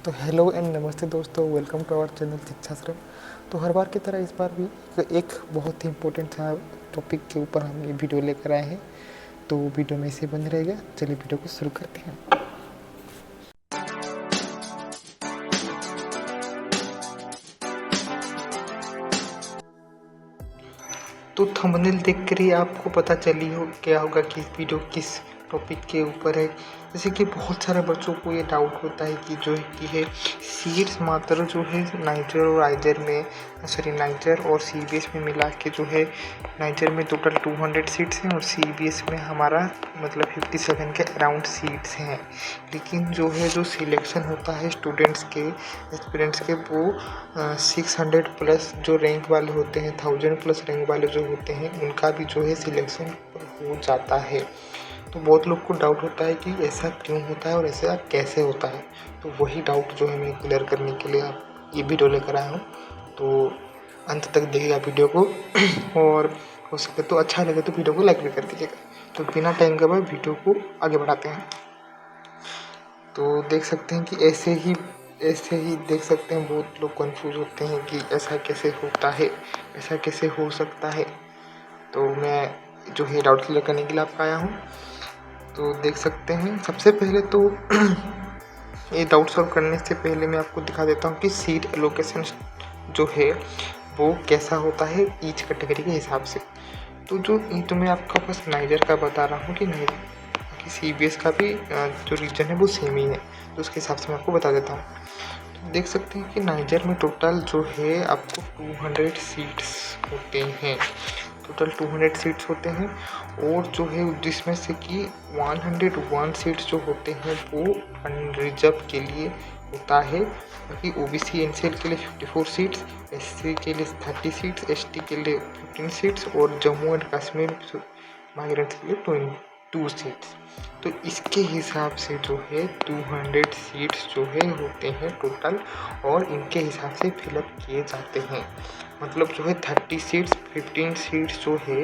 तो hello and नमस्ते दोस्तों, वेलकम टू आवर चैनल शिक्षाश्रम। तो हर बार की तरह इस बार भी एक बहुत ही इम्पोर्टेंट सा टॉपिक के ऊपर हम ये वीडियो लेकर आए हैं। तो वीडियो में इसे बंद रहेगा। चलिए वीडियो को शुरू करते हैं। तो थंबनेल देखकर ही आपको पता चली हो क्या होगा कि इस वीडियो किस टॉपिक के ऊपर है। जैसे कि बहुत सारे बच्चों को ये डाउट होता है कि जो है सीट्स मात्र जो है नाइजर और आइजर में नाइजर और सीबीएस में मिला के जो है नाइजर में टोटल 200 सीट्स हैं और सीबीएस में हमारा मतलब 57 के अराउंड सीट्स हैं। लेकिन जो सिलेक्शन होता है स्टूडेंट्स के एस्पिरेंट्स के वो 600 प्लस जो रैंक वाले होते हैं, 1000 प्लस रैंक वाले जो होते हैं उनका भी जो है सिलेक्शन हो जाता है। तो बहुत लोग को डाउट होता है कि ऐसा क्यों होता है और ऐसा कैसे होता है। तो वही डाउट जो है मैं क्लियर करने के लिए आप ये वीडियो लेकर आया हूँ। तो अंत तक देखिएगा वीडियो को और हो सके तो अच्छा लगे तो वीडियो को लाइक भी कर दीजिएगा। तो बिना टाइम गवाए वीडियो को आगे बढ़ाते हैं। तो देख सकते हैं कि ऐसे ही देख सकते हैं बहुत लोग कंफ्यूज होते हैं कि ऐसा कैसे होता है, ऐसा कैसे हो सकता है। तो मैं जो है डाउट क्लियर करने के लिए आपका आया हूँ। तो देख सकते हैं सबसे पहले तो ये डाउट सॉल्व करने से पहले मैं आपको दिखा देता हूँ कि सीट एलोकेशन जो है वो कैसा होता है ईच कैटेगरी के हिसाब से। तो तो मैं आपका बस नाइजर का बता रहा हूँ कि नाइजर कि सीबीएस का भी जो रीजन है वो सेम ही है। तो उसके हिसाब से मैं आपको बता देता हूँ। तो देख सकते हैं कि नाइजर में टोटल जो है आपको 200 सीट्स होते हैं। टोटल 200 सीट्स होते हैं और जो है जिसमें से कि 101 सीट्स जो होते हैं वो अनरिजर्व के लिए होता है। बाकी ओबीसी एनसीएल के लिए 54 सीट्स, एससी के लिए 30 सीट्स, एसटी के लिए 15 सीट्स और जम्मू एंड कश्मीर माइग्रेंट्स के लिए 22 सीट्स। तो इसके हिसाब से जो है 200 सीट्स जो है होते हैं टोटल और इनके हिसाब से फिलअप किए जाते हैं। मतलब जो है 30 सीट्स 15 सीट्स जो है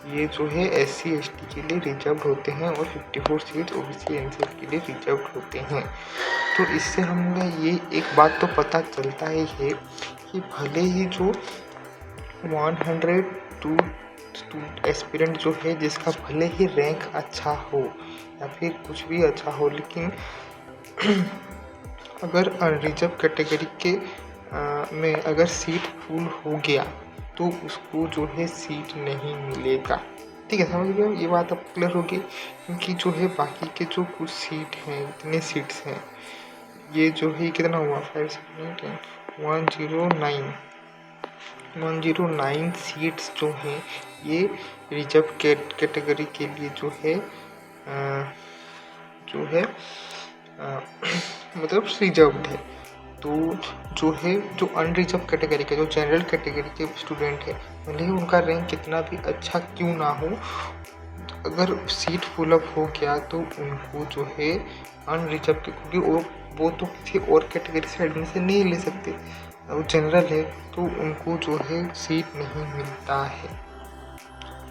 ये जो है एससी एसटी के लिए रिजर्व होते हैं और 54 सीट्स ओबीसी एनसीएल के लिए रिजर्व होते हैं। तो इससे हमें ये एक बात तो पता चलता है कि भले ही जो 102 एस्पिरेंट जो है जिसका भले ही रैंक अच्छा हो या फिर कुछ भी अच्छा हो, लेकिन अगर अनरिजर्व कैटेगरी के में अगर सीट फुल हो गया तो उसको जो है सीट नहीं मिलेगा। ठीक है, समझ गए ये बात अब क्लियर होगी। क्योंकि जो है बाकी के जो कुछ सीट हैं, इतने सीट्स हैं, ये जो है कितना हुआ 5 109 सीट्स जो हैं ये रिजर्व कैटेगरी के लिए जो है मतलब रिजर्व्ड है। तो जो अनरिजर्व कैटेगरी के जो जनरल कैटेगरी के स्टूडेंट है भले ही उनका रैंक कितना भी अच्छा क्यों ना हो, अगर सीट फुल अप हो गया तो उनको जो है अनरिजर्व क्योंकि वो तो किसी और कैटेगरी से एडमिशन नहीं ले सकते, वो जनरल है तो उनको जो है सीट नहीं मिलता है।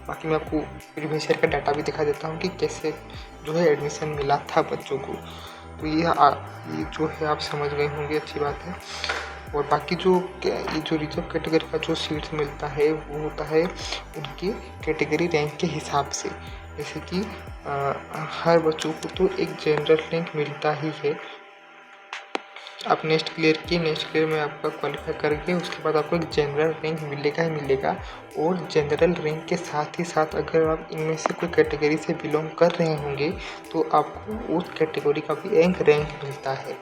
बाकी मैं आपको प्रीवियस ईयर का डाटा भी दिखा देता हूँ कि कैसे जो है एडमिशन मिला था बच्चों को। तो ये जो है आप समझ गए होंगे, अच्छी बात है। और बाकी ये जो रिजर्व कैटेगरी का जो सीट्स मिलता है वो होता है उनकी कैटेगरी रैंक के हिसाब से। जैसे कि हर बच्चों को तो एक जनरल रैंक मिलता ही है। आप नेक्स्ट क्लियर में आपका क्वालिफाई करके उसके बाद आपको एक जनरल रैंक मिलेगा ही मिलेगा। और जनरल रैंक के साथ ही साथ अगर आप इनमें से कोई कैटेगरी से बिलोंग कर रहे होंगे तो आपको उस कैटेगरी का भी एक रैंक मिलता है।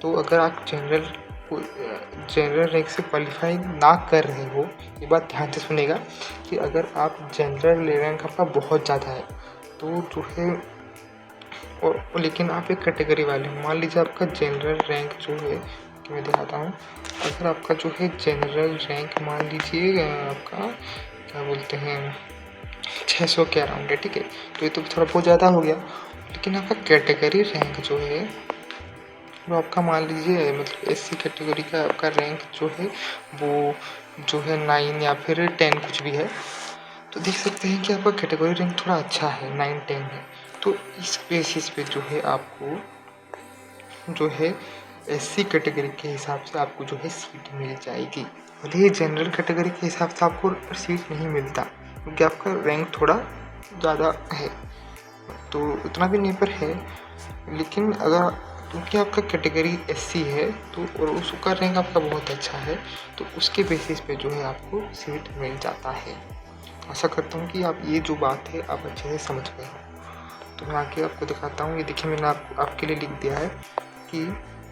तो अगर आप जनरल रैंक से क्वालिफाई ना कर रहे हो, ये बात ध्यान से सुनेगा कि अगर आप जनरल रैंक आपका बहुत ज़्यादा है तो जो है और लेकिन आप एक कैटेगरी वाले हो, मान लीजिए आपका जनरल रैंक जो है कि मैं दिखाता हूँ। अगर आपका जो है जनरल रैंक मान लीजिए आपका क्या बोलते हैं 600 के अराउंड है, ठीक है, तो ये तो थोड़ा बहुत ज़्यादा हो गया। लेकिन आपका कैटेगरी रैंक जो है वो आपका मान लीजिए मतलब एससी कैटेगरी का आपका रैंक जो है वो जो है 9 या फिर 10 कुछ भी है। तो देख सकते हैं कि आपका कैटेगरी रैंक थोड़ा अच्छा है, 9-10 है। तो इस बेसिस पे जो है आपको जो है SC कैटेगरी के हिसाब से आपको जो है सीट मिल जाएगी। भले ही जनरल कैटेगरी के हिसाब से आपको सीट नहीं मिलता क्योंकि आपका रैंक थोड़ा ज़्यादा है, तो उतना भी नहीं पर है, लेकिन अगर क्योंकि आपका कैटेगरी SC है तो और उसका रैंक आपका बहुत अच्छा है तो उसके बेसिस पे जो है आपको सीट मिल जाता है। आशा करता हूँ कि आप ये जो बात है आप अच्छे से समझ गए हो। तो मैं आगे आपको दिखाता हूँ। ये देखिए मैंने आपके लिए लिख दिया है कि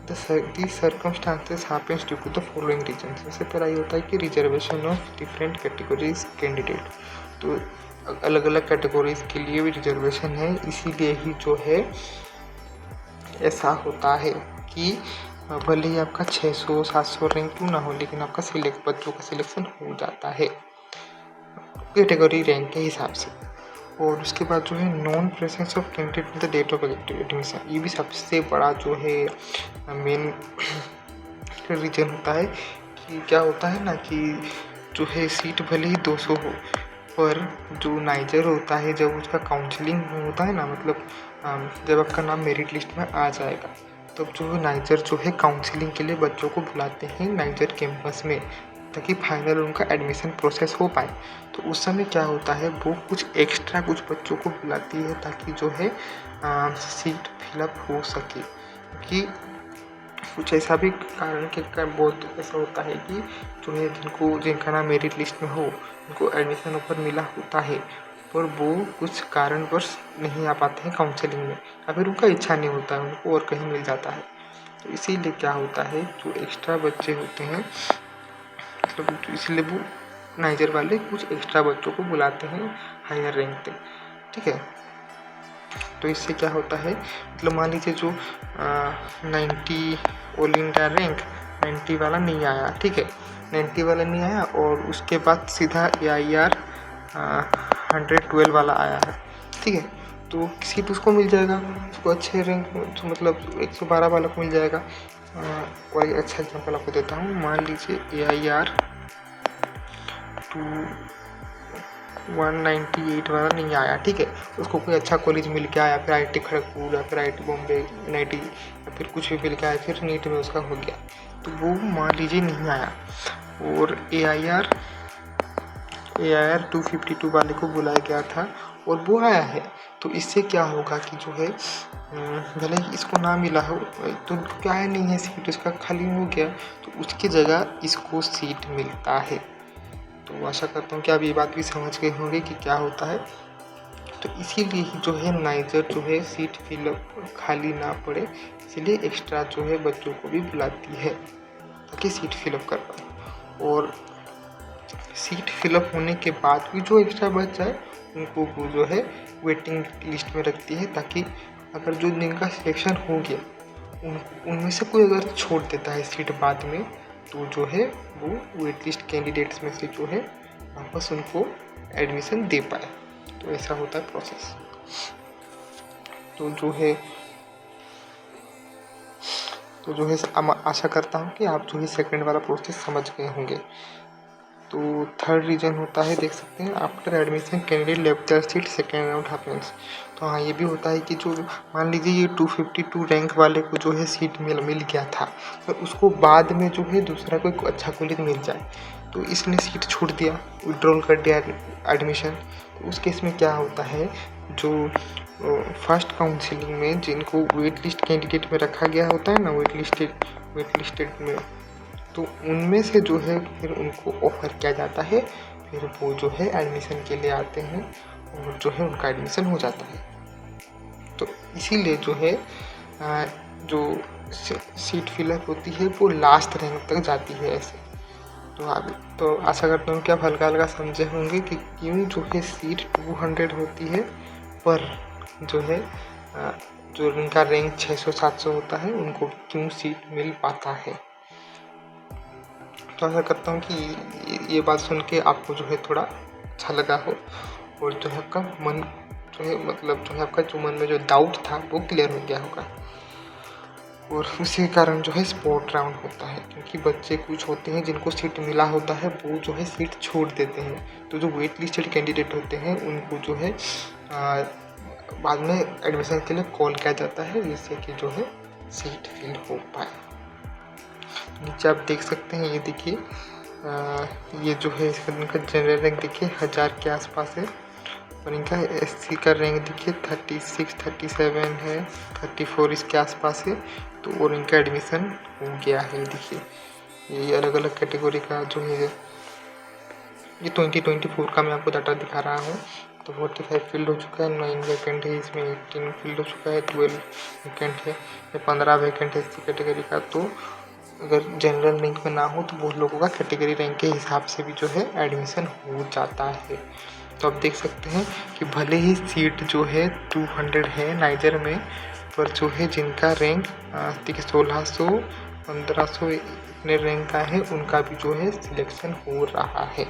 the circumstances happens due to the following reasons. सबसे पहला ये होता है कि reservation of different categories candidate, तो अलग अलग कैटेगरीज के लिए भी रिजर्वेशन है, इसीलिए ही जो है ऐसा होता है कि भले ही आपका 600-700 रैंक क्यों ना हो लेकिन आपका बच्चों का सिलेक्शन हो जाता है कैटेगरी रैंक के हिसाब से। और उसके बाद जो है non presence of candidate with the date of admission, ये भी सबसे बड़ा जो है मेन रीजन होता है कि क्या होता है ना कि जो है सीट भले ही 200 हो पर जो नाइजर होता है जब उसका काउंसलिंग होता है ना, मतलब जब आपका नाम मेरिट लिस्ट में आ जाएगा तब जो नाइजर जो है काउंसलिंग के लिए बच्चों को बुलाते हैं नाइजर कैंपस में ताकि फाइनल उनका एडमिशन प्रोसेस हो पाए। तो उस समय क्या होता है वो कुछ एक्स्ट्रा कुछ बच्चों को बुलाती है ताकि जो है सीट फिलअप हो सके, क्योंकि कुछ ऐसा भी कारण के कारण बहुत ऐसा होता है कि जो है जिनका नाम मेरिट लिस्ट में हो उनको एडमिशन ऑफर मिला होता है पर वो कुछ कारणवश नहीं आ पाते हैं काउंसलिंग में या फिर उनका इच्छा नहीं होता है, उनको और कहीं मिल जाता है। तो इसीलिए क्या होता है जो एक्स्ट्रा बच्चे होते हैं मतलब इसलिए वो नाइजर वाले कुछ एक्स्ट्रा बच्चों को बुलाते हैं हायर रैंक तक, ठीक है। तो इससे क्या होता है मतलब मान लीजिए जो 90 ऑल इंडिया रैंक 90 वाला नहीं आया, ठीक है, 90 वाला नहीं आया और उसके बाद सीधा AIR 112 वाला आया है, ठीक है, तो सीट उसको मिल जाएगा, उसको अच्छे रैंक तो मतलब 112 वाला को मिल जाएगा। और एक अच्छा एग्जाम्पल आपको देता हूँ, मान लीजिए AIR 198 वाला नहीं आया, ठीक है, उसको कोई अच्छा कॉलेज मिल के आया, फिर IIT खड़गपुर या फिर IIT बॉम्बे NIT या फिर कुछ भी मिल के आया, फिर नीट में उसका हो गया, तो वो मान लीजिए नहीं आया और AIR 252 वाले को बुलाया गया था और वो आया है। तो इससे क्या होगा कि जो है भले ही इसको ना मिला हो तो क्या है नहीं है सीट उसका खाली हो गया तो उसकी जगह इसको सीट मिलता है। तो आशा करता हूँ कि आप ये बात भी समझ गए होंगे कि क्या होता है। तो इसीलिए जो है नाइजर जो है सीट फिलअप खाली ना पड़े, इसीलिए एक्स्ट्रा जो है बच्चों को भी बुलाती है ताकि सीट फिलअप कर पाए। और सीट फिलअप होने के बाद भी जो एक्स्ट्रा बच जाए उनको वो जो है वेटिंग लिस्ट में रखती है ताकि अगर जो जिनका सिलेक्शन हो गया उनमें से कोई अगर छोड़ देता है सीट बाद में तो जो है वो वेट लिस्ट कैंडिडेट्स में से जो है वापस उनको एडमिशन दे पाए। तो ऐसा होता है प्रोसेस। तो जो है आशा करता हूँ कि आप जो है सेकंड वाला प्रोसेस समझ गए होंगे। तो थर्ड रीजन होता है, देख सकते हैं, after admission candidate left there seat second round happens. तो हाँ ये भी होता है कि जो मान लीजिए ये 252 रैंक वाले को जो है सीट मिल गया था तो उसको बाद में जो है दूसरा कोई अच्छा कॉलेज मिल जाए तो इसने सीट छोड़ दिया, विड्रॉल कर दिया एडमिशन। तो उस केस में क्या होता है जो फर्स्ट काउंसिलिंग में जिनको वेट लिस्ट कैंडिडेट में रखा गया होता है ना, वेट लिस्टेड में, तो उनमें से जो है फिर उनको ऑफर किया जाता है, फिर वो जो है एडमिशन के लिए आते हैं और जो है उनका एडमिशन हो जाता है। तो इसीलिए जो है जो सीट फिलअप होती है वो लास्ट रैंक तक जाती है ऐसे। तो आशा करता हूँ कि आप हल्का हल्का समझे होंगे कि क्यों जो है सीट 200 होती है पर जो है जो उनका रैंक 600-700 होता है उनको क्यों सीट मिल पाता है। तो आशा करता हूँ कि ये बात सुन के आपको जो है थोड़ा अच्छा लगा हो और जो है आपका मन जो है मतलब जो है आपका जो मन में जो डाउट था वो क्लियर हो गया होगा। और उसी कारण जो है स्पॉट राउंड होता है क्योंकि बच्चे कुछ होते हैं जिनको सीट मिला होता है वो जो है सीट छोड़ देते हैं। तो जो वेट लिस्टेड कैंडिडेट होते हैं उनको जो है बाद में एडमिशन के लिए कॉल किया जाता है जिससे कि जो है सीट फिल हो पाए। नीचे आप देख सकते हैं, ये देखिए ये जो है इनका जनरल रैंक देखिए 1000 के आसपास है और इनका एससी का रैंक देखिए 36 37 है, 34 इसके आसपास है। तो और इनका एडमिशन हो गया है। देखिए ये अलग अलग कैटेगरी का जो है, ये 2024 का मैं आपको डाटा दिखा रहा हूँ। तो 45 फिल्ड हो चुका है, 9 वैकेंट है, इसमें 18 फिल्ड हो चुका है, 12 वैकेंट है, 15 वैकेंट है इसी कैटेगरी का। तो अगर जनरल रैंक में ना हो तो बहुत लोगों का कैटेगरी रैंक के हिसाब से भी जो है एडमिशन हो जाता है। तो आप देख सकते हैं कि भले ही सीट जो है 200 है नाइजर में, पर जो है जिनका रैंक देखिए 1600 1500 इतने रैंक का है, उनका भी जो है सिलेक्शन हो रहा है।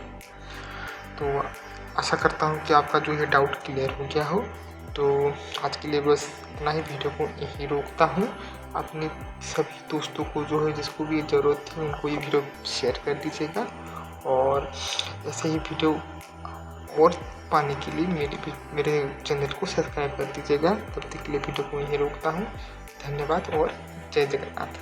तो आशा करता हूँ कि आपका जो है डाउट क्लियर हो गया हो। तो आज के लिए बस इतना ही, वीडियो को यहीं रोकता हूँ। अपने सभी दोस्तों को जो है जिसको भी ज़रूरत थी उनको ये वीडियो शेयर कर दीजिएगा और ऐसे ही वीडियो और पाने के लिए मेरे चैनल को सब्सक्राइब कर दीजिएगा। तब तक के लिए वीडियो को यहीं रोकता हूँ। धन्यवाद और जय जगन्नाथ।